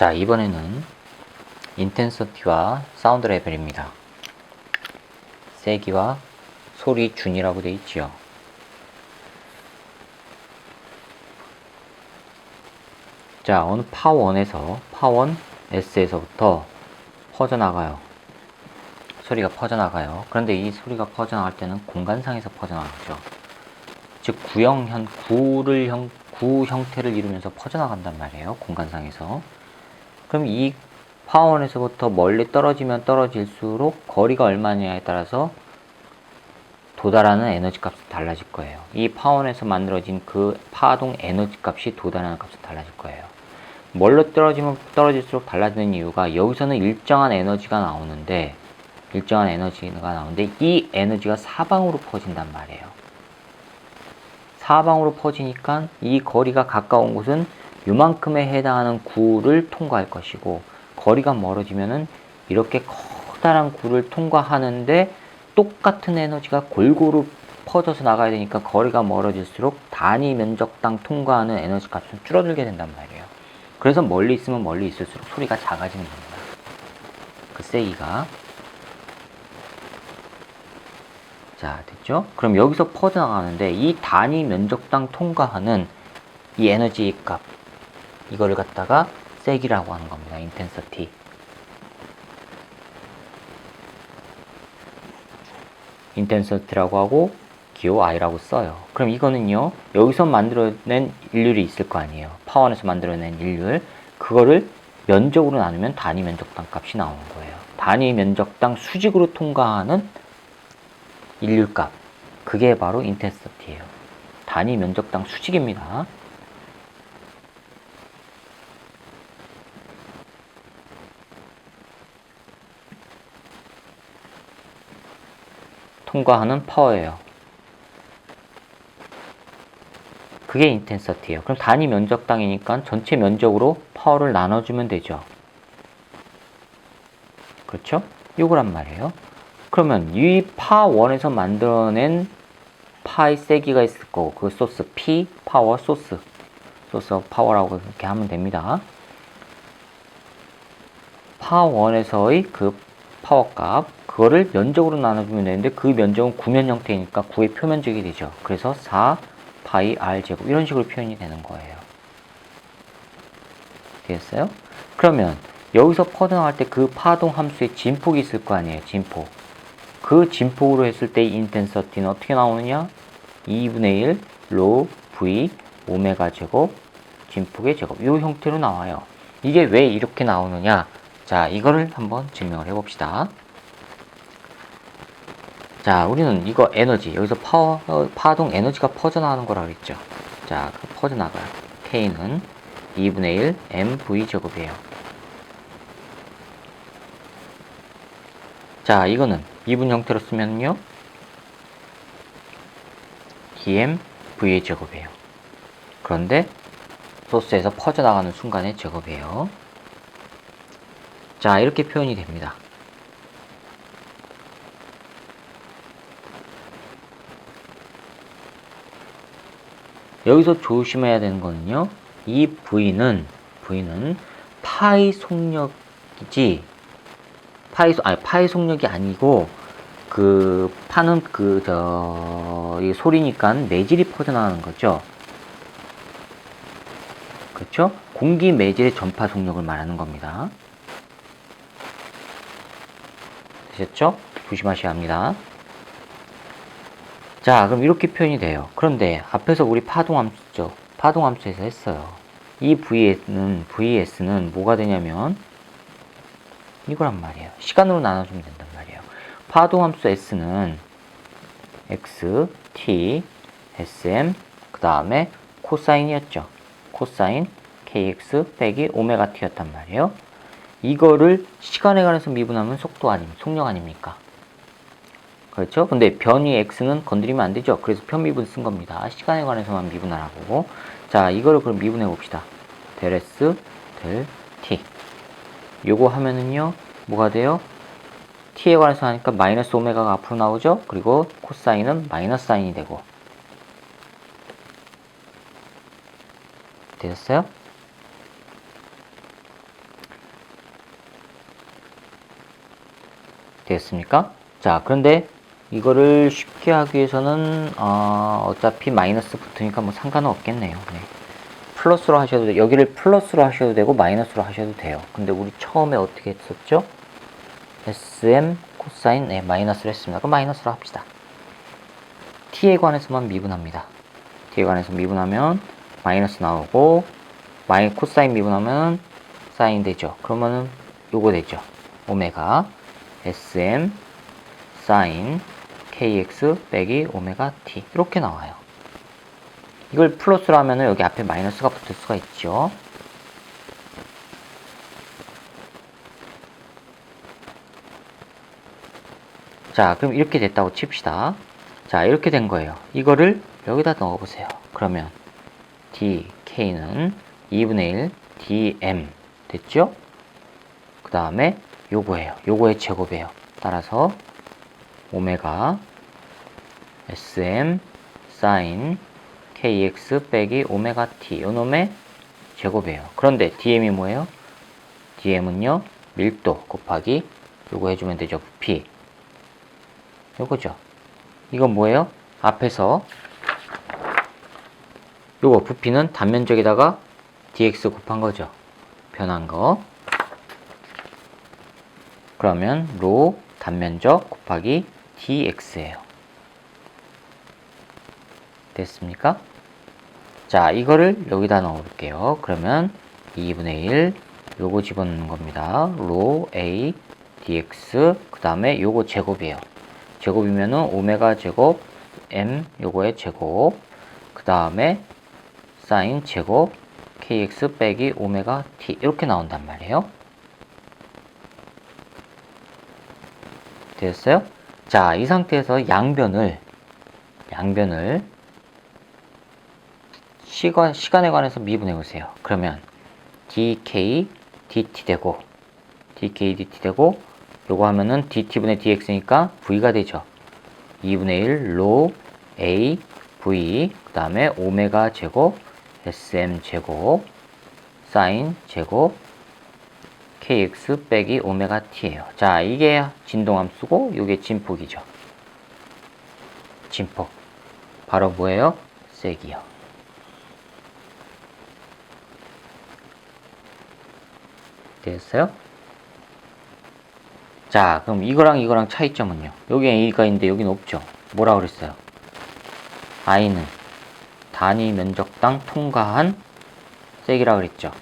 자, 이번에는 인텐서티와 사운드 레벨입니다. 세기와 소리 준이라고 되어 있지요. 자, 어느 파1 S에서부터 퍼져나가요. 소리가 퍼져나가요. 그런데 이 소리가 퍼져나갈 때는 공간상에서 퍼져나가죠. 즉 구 형태를 이루면서 퍼져나간단 말이에요. 공간상에서. 그럼 이 파1에서부터 멀리 떨어지면 떨어질수록 거리가 얼마냐에 따라서 도달하는 에너지 값이 달라질 거예요. 이 파1에서 만들어진 그 파동 에너지 값이 도달하는 값이 달라질 거예요. 멀리 떨어지면 떨어질수록 달라지는 이유가 여기서는 일정한 에너지가 나오는데 이 에너지가 사방으로 퍼진단 말이에요. 사방으로 퍼지니까 이 거리가 가까운 곳은 요만큼에 해당하는 구를 통과할 것이고, 거리가 멀어지면은 이렇게 커다란 구를 통과하는데 똑같은 에너지가 골고루 퍼져서 나가야 되니까 거리가 멀어질수록 단위 면적당 통과하는 에너지 값은 줄어들게 된단 말이에요. 그래서 멀리 있으면 멀리 있을수록 소리가 작아지는 겁니다. 그 세기가. 자, 됐죠? 그럼 여기서 퍼져나가는데 이 단위 면적당 통과하는 이 에너지 값, 이거를 갖다가 세기라고 하는 겁니다. 인텐서티. 인텐서티라고 하고 기호 I라고 써요. 그럼 이거는요, 여기서 만들어낸 일률이 있을 거 아니에요. 파1에서 만들어낸 일률. 그거를 면적으로 나누면 단위 면적당 값이 나오는 거예요. 단위 면적당 수직으로 통과하는 일률값. 그게 바로 인텐서티예요. 단위 면적당 수직입니다. 통과하는 파워예요. 그게 인텐서티예요. 그럼 단위 면적당이니까 전체 면적으로 파워를 나눠주면 되죠. 그렇죠? 요거란 말이에요. 그러면 이 파1에서 만들어낸 파의 세기가 있을 거고, 그 소스 P 파워 소스 오브 파워라고 이렇게 하면 됩니다. 파1에서의 그 파워값, 그거를 면적으로 나눠주면 되는데 그 면적은 구면 형태이니까 9의 표면적이 되죠. 그래서 4 파이 R 제곱 이런 식으로 표현이 되는 거예요. 되겠어요? 그러면 여기서 퍼져나갈 때 그 파동 함수에 진폭이 있을 거 아니에요. 진폭. 그 진폭으로 했을 때 인텐서티는 어떻게 나오느냐? 2분의 1 로 V 오메가 제곱 진폭의 제곱, 이 형태로 나와요. 이게 왜 이렇게 나오느냐? 자, 이거를 한번 증명을 해봅시다. 자, 우리는 이거 에너지, 여기서 파동 에너지가 퍼져나가는 거라고 했죠. 자, 그 퍼져나가요. K는 2분의 1 mv 제곱이에요. 자, 이거는 미분 형태로 쓰면요, dmv의 제곱이에요. 그런데 소스에서 퍼져나가는 순간의 제곱이에요. 자, 이렇게 표현이 됩니다. 여기서 조심해야 되는 거는요, 이 V는 파의 속력이지, 파의 속력이 아니고, 그 파는 이 소리니까 매질이 퍼져나가는 거죠. 그렇죠? 공기 매질의 전파 속력을 말하는 겁니다. 되셨죠? 조심하셔야 합니다. 자, 그럼 이렇게 표현이 돼요. 그런데 앞에서 우리 파동함수죠. 파동함수에서 했어요. 이 VS는 뭐가 되냐면 이거란 말이에요. 시간으로 나눠주면 된단 말이에요. 파동함수 S는 X, T, SM, 그 다음에 코사인이었죠. 코사인 KX 빼기 오메가 T였단 말이에요. 이거를 시간에 관해서 미분하면 속력 아닙니까? 그렇죠? 근데 변이 X는 건드리면 안 되죠. 그래서 편미분 쓴 겁니다. 시간에 관해서만 미분하라고. 자, 이거를 그럼 미분해 봅시다. 델 S, 델 T. 요거 하면은요, 뭐가 돼요? T에 관해서 하니까 마이너스 오메가가 앞으로 나오죠? 그리고 코사인은 마이너스 사인이 되고. 되셨어요? 됐습니까? 자, 그런데 이거를 쉽게 하기 위해서는 어차피 마이너스 붙으니까 뭐 상관은 없겠네요. 네. 플러스로 하셔도 돼요. 여기를 플러스로 하셔도 되고 마이너스로 하셔도 돼요. 근데 우리 처음에 어떻게 했었죠? SM 코사인 마이너스로 했습니다. 그럼 마이너스로 합시다. t에 관해서만 미분합니다. t에 관해서 미분하면 마이너스 나오고 코사인 미분하면 사인 되죠. 그러면은 요거 되죠. 오메가 SM 사인 kx 빼기 오메가 t 이렇게 나와요. 이걸 플러스로 하면은 여기 앞에 마이너스가 붙을 수가 있죠. 자, 그럼 이렇게 됐다고 칩시다. 자, 이렇게 된 거예요. 이거를 여기다 넣어보세요. 그러면 dk는 2분의 1 dm 됐죠? 그 다음에 요거예요. 요거의 제곱이에요. 따라서 오메가 sm 사인 kx 빼기 오메가 t 요놈의 제곱이에요. 그런데 dm이 뭐예요? dm은요 밀도 곱하기 요거 해주면 되죠. 부피 요거죠. 이건 뭐예요? 앞에서 요거 부피는 단면적에다가 dx 곱한 거죠. 변한 거. 그러면 로 단면적 곱하기 dx예요. 됐습니까? 자, 이거를 여기다 넣어볼게요. 그러면 2분의 1 요거 집어넣는 겁니다. 로 a dx 그 다음에 요거 제곱이에요. 제곱이면은 오메가 제곱 m 요거의 제곱 그 다음에 사인 제곱 kx 빼기 오메가 t 이렇게 나온단 말이에요. 됐어요? 자, 이 상태에서 양변을 시간에 관해서 미분해 보세요. 그러면 dk dt 되고 요거 하면은 dt분의 dx니까 v가 되죠. 2분의 1 로 a v 그 다음에 오메가 제곱 sm 제곱 사인 제곱 kx 빼기 오메가 t예요. 자, 이게 진동함수고 요게 진폭이죠. 진폭 바로 뭐예요? 세기요. 됐어요? 자, 그럼 이거랑 차이점은요? 여기 A가 있는데 여기는 없죠. 뭐라 그랬어요? I는 단위 면적당 통과한 세기라 그랬죠.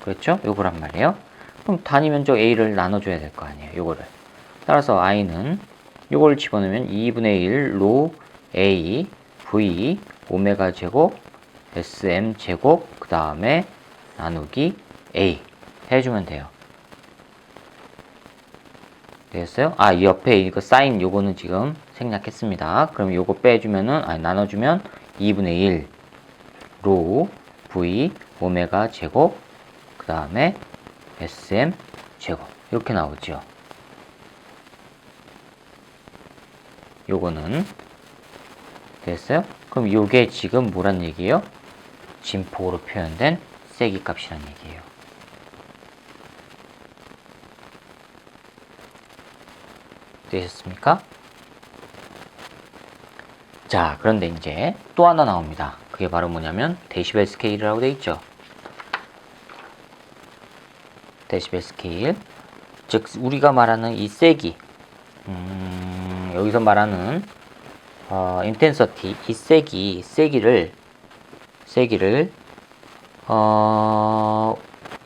그렇죠? 요거란 말이에요. 그럼 단위 면적 A를 나눠줘야 될 거 아니에요. 요거를. 따라서 I는 요걸 집어넣으면 2분의 1 로 A V 오메가 제곱 SM 제곱 그 다음에 나누기 A 해주면 돼요. 되겠어요? 아, 이 옆에 이거 사인 요거는 지금 생략했습니다. 그럼 요거 빼주면은, 나눠주면 2분의 1 로 V 오메가 제곱 그 다음에 SM 제곱 이렇게 나오죠. 요거는 됐어요? 그럼 요게 지금 뭐란 얘기예요? 진폭으로 표현된 세기 값이란 얘기예요. 되셨습니까? 자, 그런데 이제 또 하나 나옵니다. 그게 바로 뭐냐면 데시벨 스케일이라고 되어 있죠. 데시벨 스케일, 즉 우리가 말하는 이 세기, 여기서 말하는 인텐서티, 이 세기를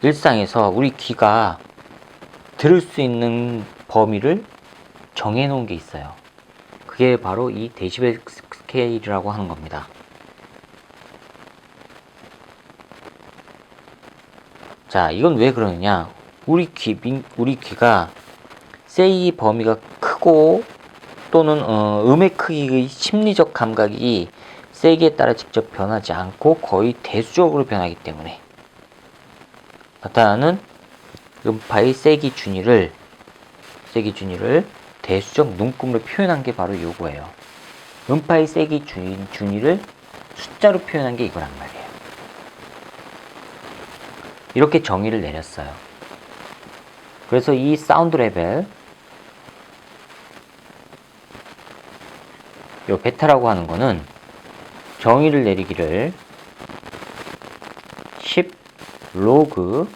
일상에서 우리 귀가 들을 수 있는 범위를 정해 놓은 게 있어요. 그게 바로 이 데시벨 스케일이라고 하는 겁니다. 자, 이건 왜 그러느냐? 우리 귀가 세기 범위가 크고 또는 음의 크기의 심리적 감각이 세기에 따라 직접 변하지 않고 거의 대수적으로 변하기 때문에 나타나는 음파의 세기 준위를 대수적 눈금으로 표현한 게 바로 요거예요. 음파의 세기 준위를 숫자로 표현한 게 이거란 말이에요. 이렇게 정의를 내렸어요. 그래서 이 사운드 레벨 요 베타라고 하는 거는 정의를 내리기를 10 로그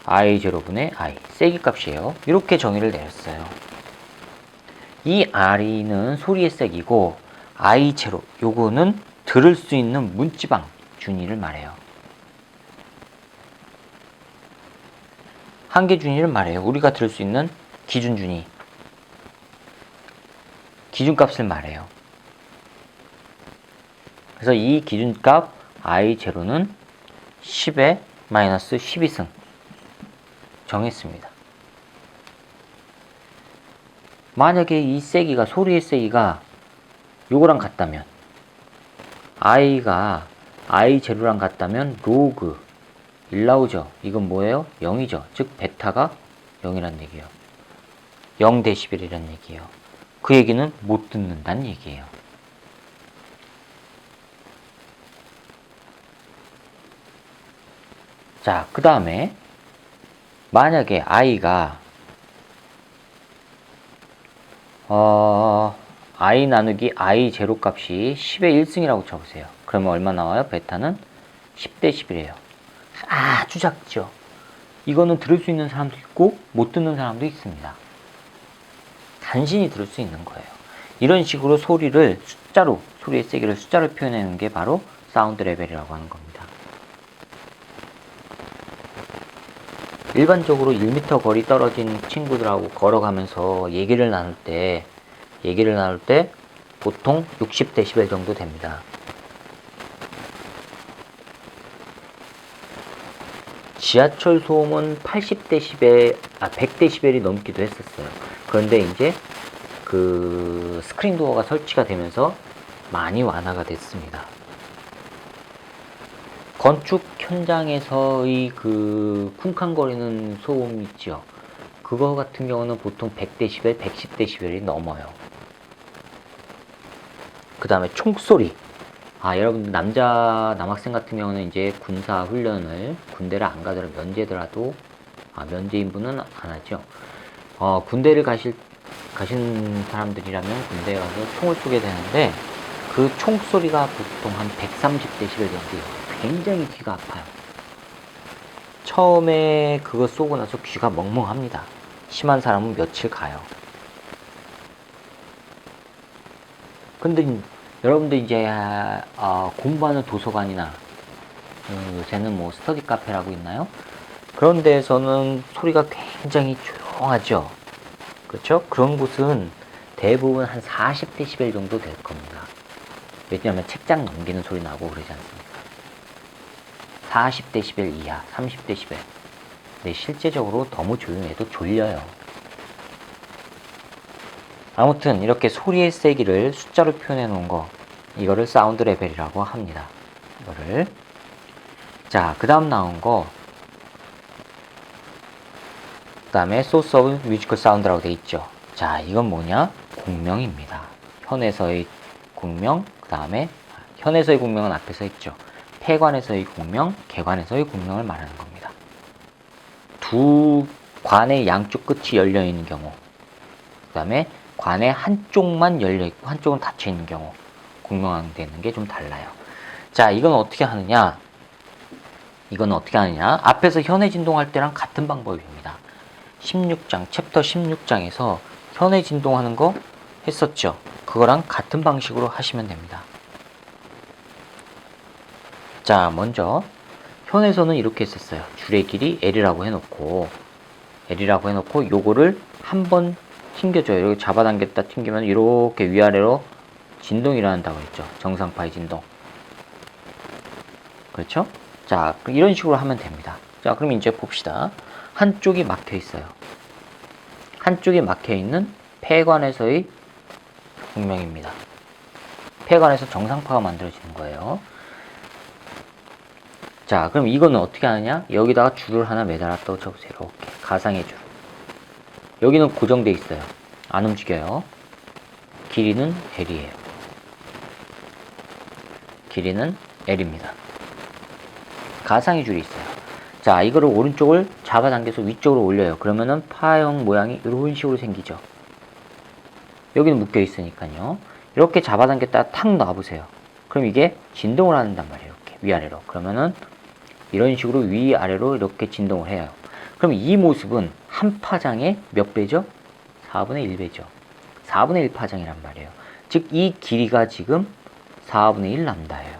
i0분의 i 세기 값이에요. 이렇게 정의를 내렸어요. 이 r는 소리의 세기고 i0 요거는 들을 수 있는 문지방 준위를 말해요. 한계 준위를 말해요. 우리가 들을 수 있는 기준 준위, 기준값을 말해요. 그래서 이 기준값 i0는 10의 마이너스 12승 정했습니다. 만약에 이 세기가, 소리의 세기가 요거랑 같다면, i가 i0랑 같다면 로그 1 나오죠. 이건 뭐예요? 0이죠. 즉 베타가 0이란 얘기예요. 0dB이란 얘기예요. 그 얘기는 못 듣는다는 얘기예요. 자, 그 다음에 만약에 i가 i 나누기 i0 값이 10의 1승이라고 쳐보세요. 그러면 얼마 나와요? 베타는 10dB래요. 아주 작죠. 이거는 들을 수 있는 사람도 있고 못 듣는 사람도 있습니다. 간신히 들을 수 있는 거예요. 이런 식으로 소리를 숫자로, 소리의 세기를 숫자로 표현하는 게 바로 사운드 레벨이라고 하는 겁니다. 일반적으로 1m 거리 떨어진 친구들하고 걸어가면서 얘기를 나눌 때 보통 60dB 정도 됩니다. 지하철 소음은 100dB이 넘기도 했었어요. 그런데 이제 그 스크린 도어가 설치가 되면서 많이 완화가 됐습니다. 건축 현장에서의 그 쿵쾅거리는 소음 있죠. 그거 같은 경우는 보통 100dB, 110dB이 넘어요. 그 다음에 총소리. 여러분 남학생 같은 경우는 이제 군사 훈련을 군대를 안 가더라도 면제더라도 면제인 분은 안 하죠. 군대를 가신 사람들이라면 군대에 가서 총을 쏘게 되는데 그 총소리가 보통 한 130dB 정도예요. 굉장히 귀가 아파요. 처음에 그거 쏘고 나서 귀가 멍멍합니다. 심한 사람은 며칠 가요. 근데 여러분들 이제 공부하는 도서관이나 요새는 뭐 스터디 카페라고 있나요? 그런 데에서는 소리가 굉장히 조용하죠. 그렇죠? 그런 곳은 대부분 한 40dB 정도 될 겁니다. 왜냐하면 책장 넘기는 소리 나고 그러지 않습니까? 40dB 이하, 30dB. 근데 실제적으로 너무 조용해도 졸려요. 아무튼 이렇게 소리의 세기를 숫자로 표현해 놓은 거, 이거를 사운드 레벨이라고 합니다. 이거를. 자, 그 다음 나온 거, 그 다음에 Source of Musical Sound라고 되어 있죠. 자, 이건 뭐냐? 공명입니다. 현에서의 공명, 그 다음에 현에서의 공명은 앞에서 했죠. 폐관에서의 공명, 개관에서의 공명을 말하는 겁니다. 두 관의 양쪽 끝이 열려 있는 경우, 그 다음에 관의 한쪽만 열려 있고 한쪽은 닫혀 있는 경우 공명되는 게 좀 달라요. 자, 이건 어떻게 하느냐? 앞에서 현해 진동할 때랑 같은 방법입니다. 16장, 챕터 16장에서 현해 진동하는 거 했었죠. 그거랑 같은 방식으로 하시면 됩니다. 자, 먼저 현에서는 이렇게 했었어요. 줄의 길이 L이라고 해놓고 요거를 한번 튕겨줘요. 여기 잡아당겼다 튕기면 이렇게 위아래로 진동이 일어난다고 했죠. 정상파의 진동. 그렇죠? 자, 이런 식으로 하면 됩니다. 자, 그럼 이제 봅시다. 한쪽이 막혀 있어요. 한쪽이 막혀 있는 폐관에서의 공명입니다. 폐관에서 정상파가 만들어지는 거예요. 자, 그럼 이거는 어떻게 하느냐? 여기다가 줄을 하나 매달았다고 쳐보세요. 이렇게 가상의 줄. 여기는 고정돼 있어요. 안 움직여요. 길이는 L이에요. 길이는 L입니다. 가상의 줄이 있어요. 자, 이거를 오른쪽을 잡아당겨서 위쪽으로 올려요. 그러면은 파형 모양이 이런 식으로 생기죠. 여기는 묶여 있으니까요. 이렇게 잡아당겼다가 탁 놔보세요. 그럼 이게 진동을 한단 말이에요. 이렇게 위아래로. 그러면은 이런 식으로 위아래로 이렇게 진동을 해요. 그럼 이 모습은 한 파장의 몇 배죠? 4분의 1배죠. 4분의 1 파장이란 말이에요. 즉 이 길이가 지금 4분의 1 람다예요.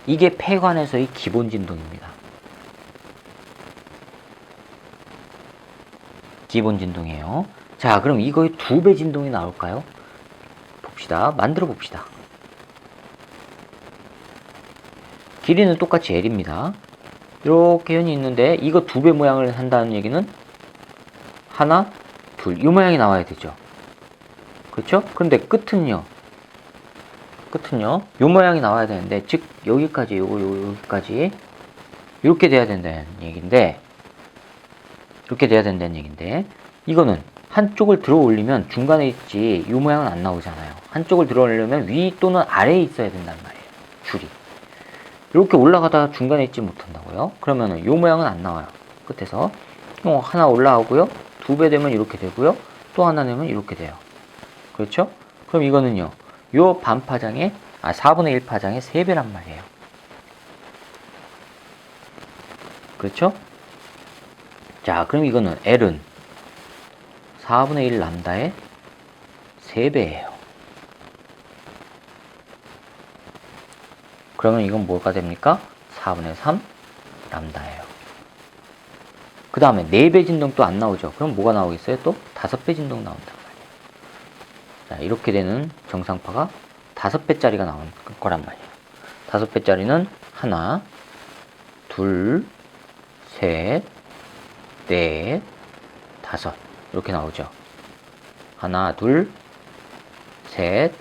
이게 폐관에서의 기본 진동입니다. 기본 진동이에요. 자, 그럼 이거의 2배 진동이 나올까요? 봅시다. 만들어 봅시다. 길이는 똑같이 L입니다. 이렇게 현이 있는데 이거 2배 모양을 한다는 얘기는 하나, 둘, 이 모양이 나와야 되죠. 그렇죠? 그런데 끝은요. 이 모양이 나와야 되는데, 즉 여기까지 여기까지 이렇게 돼야 된다는 얘기인데, 이거는 한쪽을 들어 올리면 중간에 있지 이 모양은 안 나오잖아요. 한쪽을 들어 올리려면 위 또는 아래에 있어야 된단 말이에요. 줄이 이렇게 올라가다가 중간에 있지 못한다고요. 그러면은 이 모양은 안 나와요. 끝에서 하나 올라오고요, 2배 되면 이렇게 되고요, 또 하나 되면 이렇게 돼요. 그렇죠? 그럼 이거는요, 요 반파장의 4분의 1 파장의 3배란 말이에요. 그렇죠? 자, 그럼 이거는 L은 4분의 1 람다의 3배예요. 그러면 이건 뭐가 됩니까? 4분의 3 람다예요. 그 다음에 4배 진동 또 안 나오죠? 그럼 뭐가 나오겠어요? 또 5배 진동 나온단 말이에요. 자, 이렇게 되는 정상파가 5배짜리가 나온 거란 말이에요. 5배짜리는 하나, 둘, 셋, 넷, 다섯 이렇게 나오죠. 하나, 둘, 셋,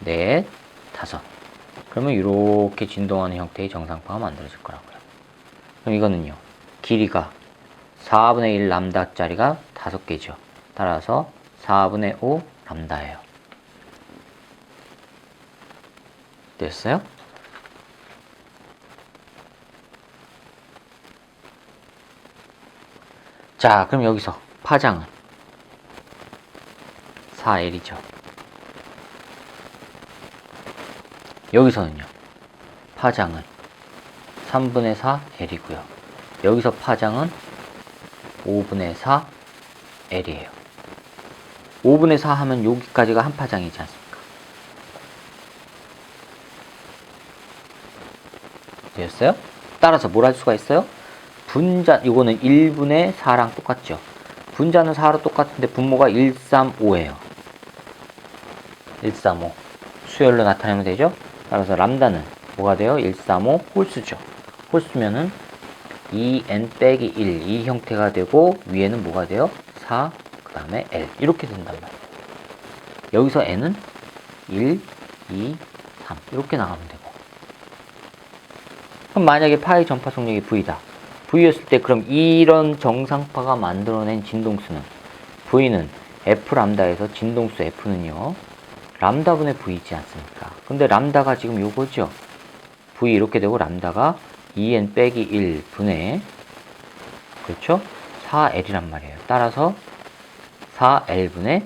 넷, 다섯. 그러면 이렇게 진동하는 형태의 정상파가 만들어질 거라고요. 그럼 이거는요, 길이가 4분의 1 람다짜리가 5개죠. 따라서 4분의 5 람다예요. 됐어요? 자, 그럼 여기서 파장은 4L이죠. 여기서는요, 파장은 3분의 4L이고요. 여기서 파장은 5분의 4L이에요. 5분의 4 하면 여기까지가 한 파장이지 않습니까? 되었어요? 따라서 뭘 할 수가 있어요? 분자, 이거는 1분의 4랑 똑같죠. 분자는 4로 똑같은데 분모가 135예요. 135. 수열로 나타내면 되죠? 따라서 람다는 뭐가 돼요? 135 홀수죠. 홀수면은 2n 빼기 1, 이 형태가 되고, 위에는 뭐가 돼요? 4, 그 다음에 L. 이렇게 된단 말이에요. 여기서 n은 1, 2, 3. 이렇게 나가면 되고. 그럼 만약에 파의 전파 속력이 V다. V였을 때 그럼 이런 정상파가 만들어낸 진동수는, V는 F 람다에서 진동수 F는요, 람다분의 V이지 않습니까? 근데 람다가 지금 요거죠. V 이렇게 되고 람다가 2n 빼기 1 분의, 그렇죠? 4L이란 말이에요. 따라서 4L분의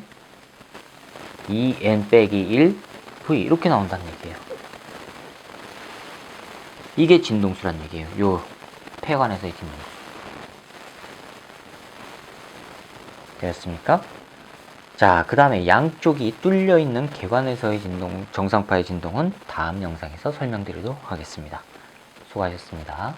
2n 빼기 1 V 이렇게 나온다는 얘기예요. 이게 진동수란 얘기예요. 요 폐관에서의 진동수. 되었습니까? 자, 그 다음에 양쪽이 뚫려 있는 개관에서의 진동, 정상파의 진동은 다음 영상에서 설명드리도록 하겠습니다. 수고하셨습니다.